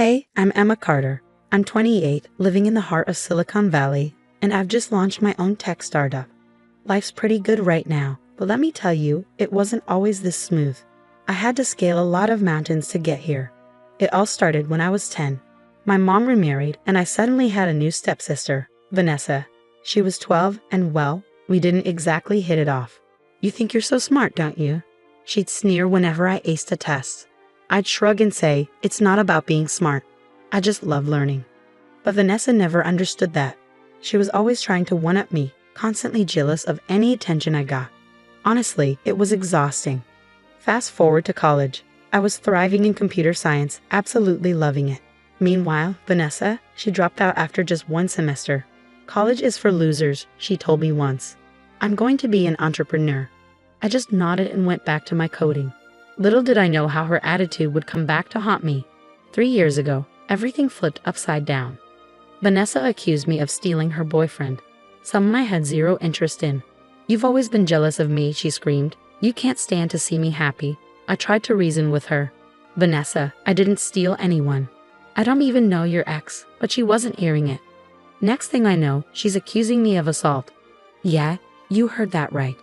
Hey, I'm Emma Carter. I'm 28, living in the heart of Silicon Valley, and I've just launched my own tech startup. Life's pretty good right now, but let me tell you, it wasn't always this smooth. I had to scale a lot of mountains to get here. It all started when I was 10. My mom remarried, and I suddenly had a new stepsister, Vanessa. She was 12, and well, we didn't exactly hit it off. "You think you're so smart, don't you?" She'd sneer whenever I aced a test. I'd shrug and say, "It's not about being smart. I just love learning." But Vanessa never understood that. She was always trying to one-up me, constantly jealous of any attention I got. Honestly, it was exhausting. Fast forward to college. I was thriving in computer science, absolutely loving it. Meanwhile, Vanessa, she dropped out after just one semester. "College is for losers," she told me once. "I'm going to be an entrepreneur." I just nodded and went back to my coding. Little did I know how her attitude would come back to haunt me. 3 years ago, everything flipped upside down. Vanessa accused me of stealing her boyfriend, someone I had zero interest in. "You've always been jealous of me," she screamed. "You can't stand to see me happy." I tried to reason with her. "Vanessa, I didn't steal anyone. I don't even know your ex," but she wasn't hearing it. Next thing I know, she's accusing me of assault. Yeah, you heard that right.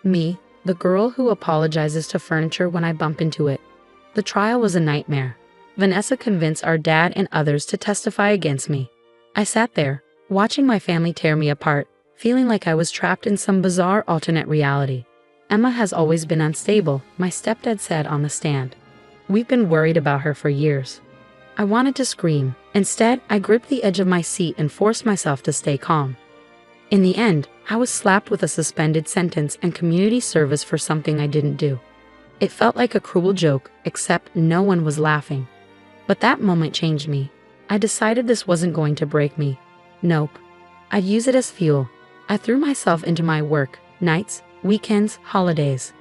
Me, the girl who apologizes to furniture when I bump into it. The trial was a nightmare. Vanessa convinced our dad and others to testify against me. I sat there, watching my family tear me apart, feeling like I was trapped in some bizarre alternate reality. "Emma has always been unstable," my stepdad said on the stand. "We've been worried about her for years." I wanted to scream. Instead, I gripped the edge of my seat and forced myself to stay calm. In the end, I was slapped with a suspended sentence and community service for something I didn't do. It felt like a cruel joke, except no one was laughing. But that moment changed me. I decided this wasn't going to break me. Nope. I'd use it as fuel. I threw myself into my work, nights, weekends, holidays.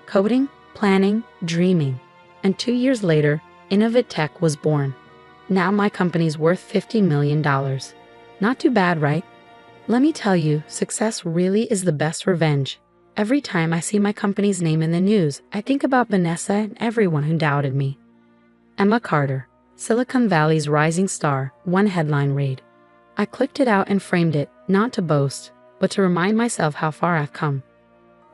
Coding, planning, dreaming. And 2 years later, Innovate Tech was born. Now my company's worth $50 million. Not too bad, right? Let me tell you, success really is the best revenge. Every time I see my company's name in the news, I think about Vanessa and everyone who doubted me. Emma Carter, Silicon Valley's rising star, one headline read. I clicked it out and framed it, not to boast, but to remind myself how far I've come.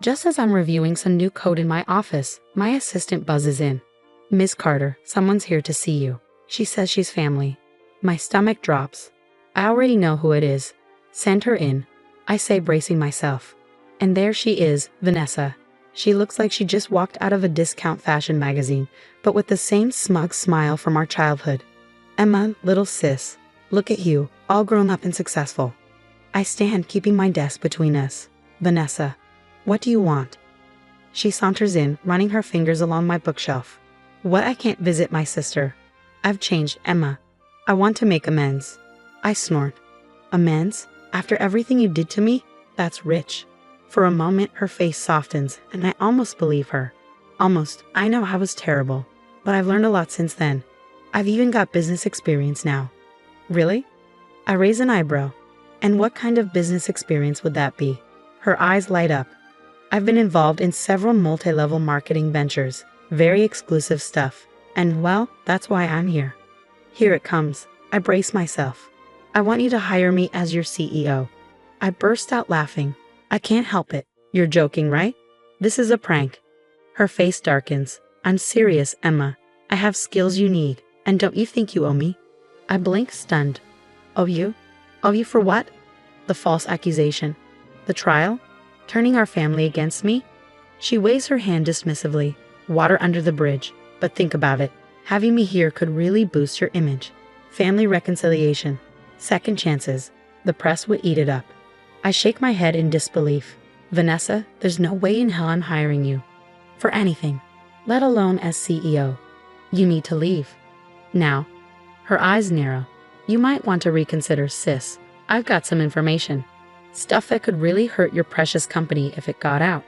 Just as I'm reviewing some new code in my office, my assistant buzzes in. "Ms. Carter, someone's here to see you." She says she's family. My stomach drops. I already know who it is. "Send her in," I say, bracing myself. And there she is, Vanessa. She looks like she just walked out of a discount fashion magazine, but with the same smug smile from our childhood. "Emma, little sis, look at you, all grown up and successful." I stand, keeping my desk between us. "Vanessa, what do you want?" She saunters in, running her fingers along my bookshelf. "What, I can't visit my sister? I've changed, Emma. I want to make amends." I snort. "Amends? After everything you did to me? That's rich." For a moment, her face softens, and I almost believe her. Almost. I know I was terrible, but I've learned a lot since then. I've even got business experience now. "Really?" I raise an eyebrow. "And what kind of business experience would that be?" Her eyes light up. "I've been involved in several multi-level marketing ventures, very exclusive stuff, and well, that's why I'm here." Here it comes. I brace myself. "I want you to hire me as your CEO." I burst out laughing. "I can't help it. You're joking, right? This is a prank." Her face darkens. "I'm serious, Emma. I have skills you need, and don't you think you owe me?" I blink, stunned. "Owe you? Owe you for what?" "The false accusation. The trial? Turning our family against me?" She waves her hand dismissively. "Water under the bridge. But think about it. Having me here could really boost your image. Family reconciliation. Second chances. The press would eat it up." I shake my head in disbelief. "Vanessa, there's no way in hell I'm hiring you. For anything. Let alone as CEO. You need to leave. Now." Her eyes narrow. "You might want to reconsider, sis. I've got some information. Stuff that could really hurt your precious company if it got out."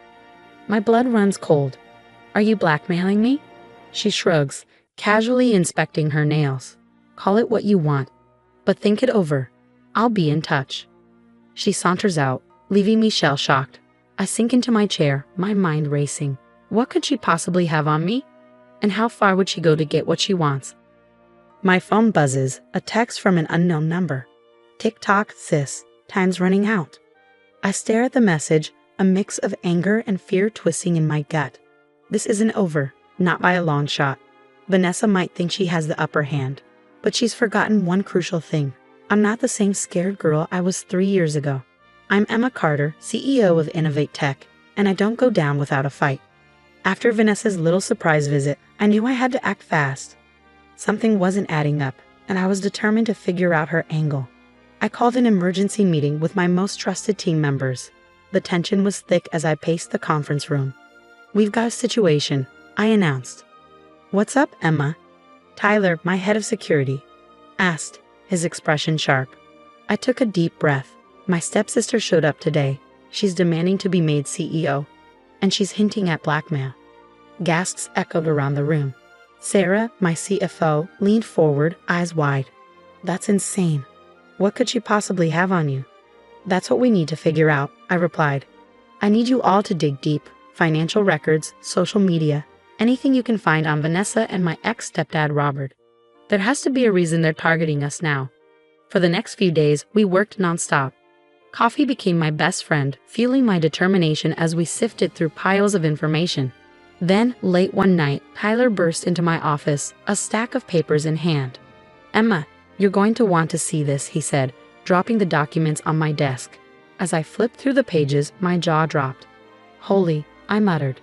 My blood runs cold. "Are you blackmailing me?" She shrugs, casually inspecting her nails. "Call it what you want. But think it over. I'll be in touch." She saunters out, leaving me shell-shocked. I sink into my chair, my mind racing. What could she possibly have on me? And how far would she go to get what she wants? My phone buzzes, a text from an unknown number. "Tick-tock, sis, time's running out." I stare at the message, a mix of anger and fear twisting in my gut. This isn't over, not by a long shot. Vanessa might think she has the upper hand, but she's forgotten one crucial thing. I'm not the same scared girl I was 3 years ago. I'm Emma Carter, CEO of Innovate Tech, and I don't go down without a fight. After Vanessa's little surprise visit, I knew I had to act fast. Something wasn't adding up, and I was determined to figure out her angle. I called an emergency meeting with my most trusted team members. The tension was thick as I paced the conference room. "We've got a situation," I announced. "What's up, Emma?" Tyler, my head of security, asked, his expression sharp. I took a deep breath. My stepsister showed up today. She's demanding to be made CEO, and she's hinting at blackmail. Gasps echoed around the room. Sarah, my CFO, leaned forward, eyes wide. "That's insane. What could she possibly have on you?" "That's what we need to figure out," I replied. "I need you all to dig deep. Financial records, social media, anything you can find on Vanessa and my ex-stepdad Robert. There has to be a reason they're targeting us now." For the next few days, we worked nonstop. Coffee became my best friend, fueling my determination as we sifted through piles of information. Then, late one night, Tyler burst into my office, a stack of papers in hand. "Emma, you're going to want to see this," he said, dropping the documents on my desk. As I flipped through the pages, my jaw dropped. "Holy," I muttered.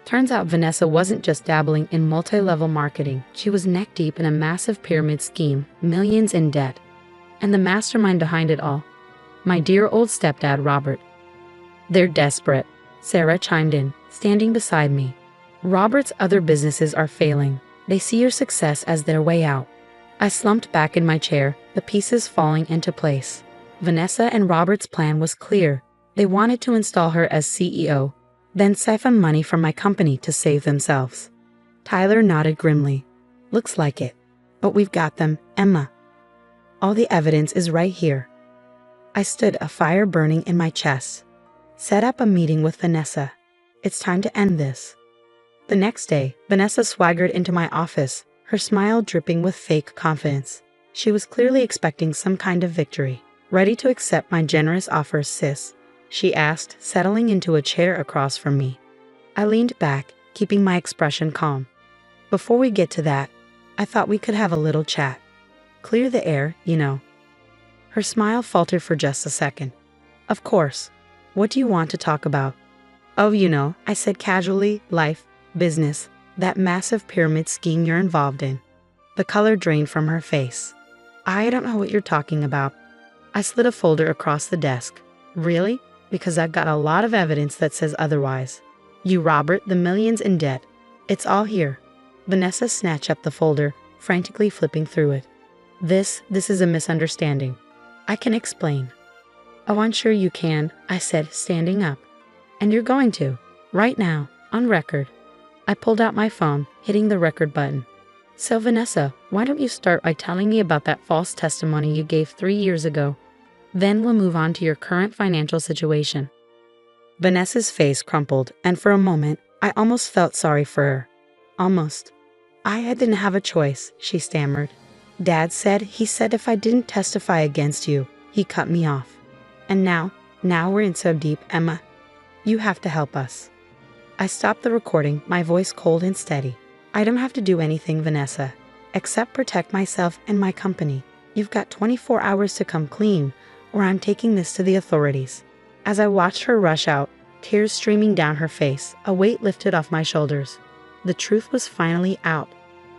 Turns out Vanessa wasn't just dabbling in multi-level marketing. She was neck-deep in a massive pyramid scheme, millions in debt. And the mastermind behind it all? My dear old stepdad, Robert. "They're desperate," Sarah chimed in, standing beside me. "Robert's other businesses are failing. They see your success as their way out." I slumped back in my chair, the pieces falling into place. Vanessa and Robert's plan was clear. They wanted to install her as CEO, then siphon money from my company to save themselves. Tyler nodded grimly. "Looks like it. But we've got them, Emma. All the evidence is right here." I stood, a fire burning in my chest. "Set up a meeting with Vanessa. It's time to end this." The next day, Vanessa swaggered into my office, her smile dripping with fake confidence. She was clearly expecting some kind of victory. "Ready to accept my generous offer, sis?" she asked, settling into a chair across from me. I leaned back, keeping my expression calm. "Before we get to that, I thought we could have a little chat. Clear the air, you know." Her smile faltered for just a second. "Of course. What do you want to talk about?" "Oh, you know," I said casually, "life, business, that massive pyramid scheme you're involved in." The color drained from her face. "I don't know what you're talking about." I slid a folder across the desk. "Really? Because I've got a lot of evidence that says otherwise. You, Robert, the millions in debt. It's all here." Vanessa snatched up the folder, frantically flipping through it. This is a misunderstanding. I can explain." "Oh, I'm sure you can," I said, standing up. "And you're going to. Right now, on record." I pulled out my phone, hitting the record button. "So, Vanessa, why don't you start by telling me about that false testimony you gave 3 years ago? Then we'll move on to your current financial situation." Vanessa's face crumpled, and for a moment, I almost felt sorry for her. Almost. "I didn't have a choice," she stammered. "Dad said if I didn't testify against you, he cut me off. And now we're in so deep, Emma. You have to help us." I stopped the recording, my voice cold and steady. "I don't have to do anything, Vanessa, except protect myself and my company. You've got 24 hours to come clean, or I'm taking this to the authorities." As I watched her rush out, tears streaming down her face, a weight lifted off my shoulders. The truth was finally out,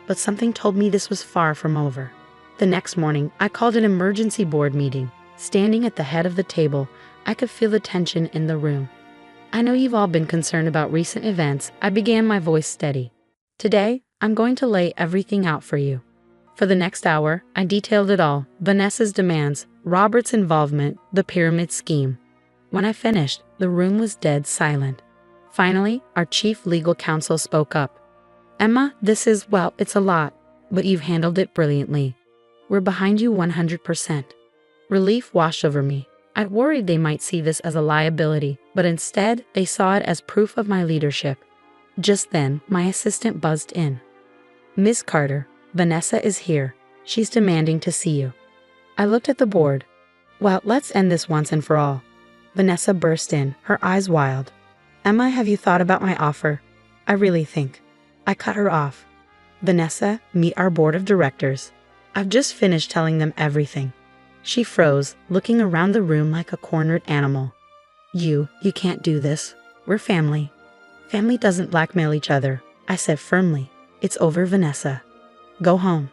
but something told me this was far from over. The next morning, I called an emergency board meeting. Standing at the head of the table, I could feel the tension in the room. "I know you've all been concerned about recent events," I began, my voice steady. "Today, I'm going to lay everything out for you." For the next hour, I detailed it all: Vanessa's demands, Robert's involvement, the pyramid scheme. When I finished, the room was dead silent. Finally, our chief legal counsel spoke up. "Emma, it's a lot, but you've handled it brilliantly. We're behind you 100%. Relief washed over me. I'd worried they might see this as a liability, but instead, they saw it as proof of my leadership. Just then, my assistant buzzed in. "Miss Carter, Vanessa is here. She's demanding to see you." I looked at the board. "Well, let's end this once and for all." Vanessa burst in, her eyes wild. "Emma, have you thought about my offer?" "I really think." I cut her off. "Vanessa, meet our board of directors. I've just finished telling them everything." She froze, looking around the room like a cornered animal. You can't do this. We're family." "Family doesn't blackmail each other," I said firmly. "It's over, Vanessa. Go home."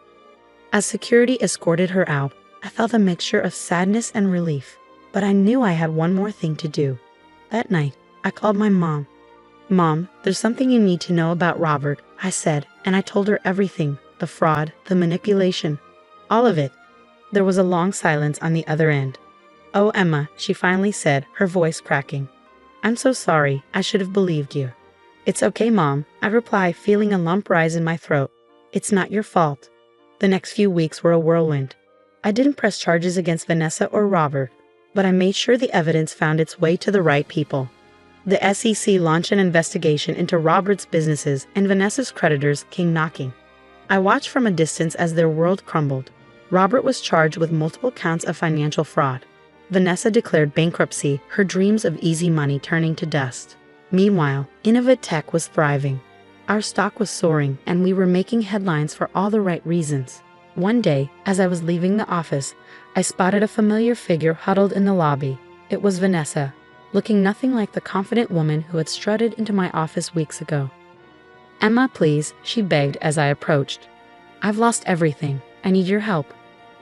As security escorted her out, I felt a mixture of sadness and relief, but I knew I had one more thing to do. That night, I called my mom. "Mom, there's something you need to know about Robert," I said, and I told her everything, the fraud, the manipulation, all of it. There was a long silence on the other end. "Oh, Emma," she finally said, her voice cracking. "I'm so sorry, I should have believed you." "It's okay, Mom," I replied, feeling a lump rise in my throat. "It's not your fault." The next few weeks were a whirlwind. I didn't press charges against Vanessa or Robert, but I made sure the evidence found its way to the right people. The SEC launched an investigation into Robert's businesses, and Vanessa's creditors came knocking. I watched from a distance as their world crumbled. Robert was charged with multiple counts of financial fraud. Vanessa declared bankruptcy, her dreams of easy money turning to dust. Meanwhile, Innovative Tech was thriving. Our stock was soaring, and we were making headlines for all the right reasons. One day, as I was leaving the office, I spotted a familiar figure huddled in the lobby. It was Vanessa, looking nothing like the confident woman who had strutted into my office weeks ago. "Emma, please," she begged as I approached. "I've lost everything. I need your help."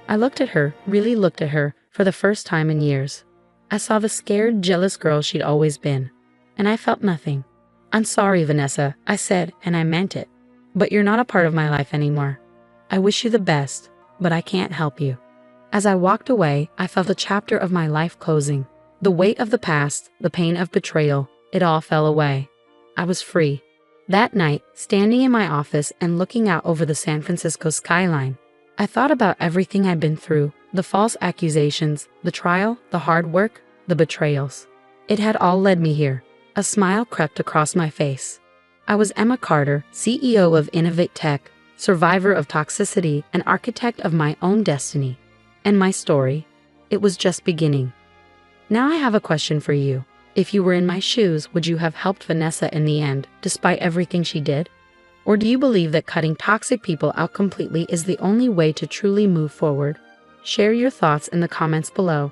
I looked at her, really looked at her, for the first time in years. I saw the scared, jealous girl she'd always been, and I felt nothing. "I'm sorry, Vanessa," I said, and I meant it. "But you're not a part of my life anymore. I wish you the best, but I can't help you." As I walked away, I felt a chapter of my life closing. The weight of the past, the pain of betrayal, it all fell away. I was free. That night, standing in my office and looking out over the San Francisco skyline, I thought about everything I'd been through, the false accusations, the trial, the hard work, the betrayals. It had all led me here. A smile crept across my face. I was Emma Carter, CEO of Innovative Tech, survivor of toxicity and architect of my own destiny. And my story? It was just beginning. Now I have a question for you. If you were in my shoes, would you have helped Vanessa in the end, despite everything she did? Or do you believe that cutting toxic people out completely is the only way to truly move forward? Share your thoughts in the comments below.